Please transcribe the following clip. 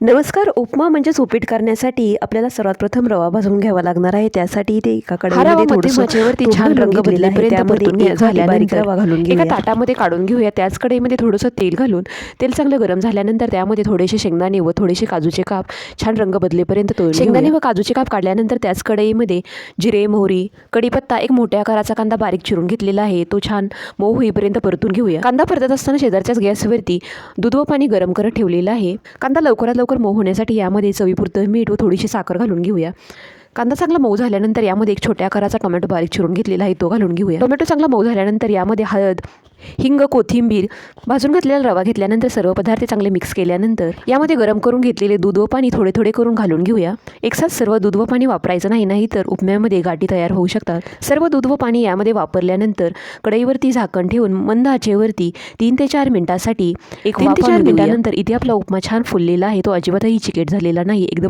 नमस्कार. उपमा म्हणजेच उपीट करण्यासाठी आपल्याला सर्वात प्रथम रवा भाजून घ्यावा लागणार आहे. त्यासाठी इथे एका कढईमध्ये थोडंसं मध्यमाचेवरती तूप छान घालून रंग घेतलेलं आहे. बदलेपर्यंत त्यामध्ये परतून एक वाटी बारीक झाल्यानंतर रवा घालून एका घेऊया. ताटामध्ये काढून घेऊया. त्याच कढईमध्ये थोडंसं तेल घालून तेल चांगलं गरम झाल्यानंतर त्यामध्ये थोडेसे शेंगदाणे व थोडेसे काजूचे काप छान रंग बदलेपर्यंत तळून शेंगदाणे व काजूचे काप काढल्यानंतर त्याच कढईमध्ये जिरे, मोहरी, कढीपत्ता, एक मोठ्या आकाराचा कांदा बारीक चिरून घेतलेला आहे तो छान मऊ होईपर्यंत परतून घेऊया. कांदा परतत असताना शेजारच्याच गॅसवरती दूध व पाणी गरम करत ठेवलेलं आहे. कांदा लवकरात लवकर मऊ होण्यासाठी यामध्ये चवीपुरतं मीठ व थोडीशी साखर घालून घेऊया. कांदा चांगला मऊ झाल्यानंतर यामध्ये एक छोट्या आकाराचा टोमॅटो बारीक चिरून घेतलेला आहे तो घालून घेऊया. टोमॅटो चांगला मऊ झाल्यानंतर यामध्ये हळद, हिंग, कोथिंबीर, भाजून घातलेला रवा घेतल्यानंतर सर्व पदार्थ चांगले मिक्स केल्यानंतर यामध्ये गरम करून घेतलेले दूध व पाणी थोडे थोडे करून घालून घेऊया. एकसाथ सर्व दूध व पाणी वापरायचं नाही तर उपम्यामध्ये गाठी तयार होऊ शकतात. सर्व दूध व पाणी यामध्ये वापरल्यानंतर कढईवरती झाकण ठेवून मंद आचेवरती 3 ते 4 मिनिटांसाठी 3 ते 4 मिनिटांनंतर इथे आपला उपमा छान फुललेला आहे. तो अजिबातही चिकट झालेला नाही, एकदम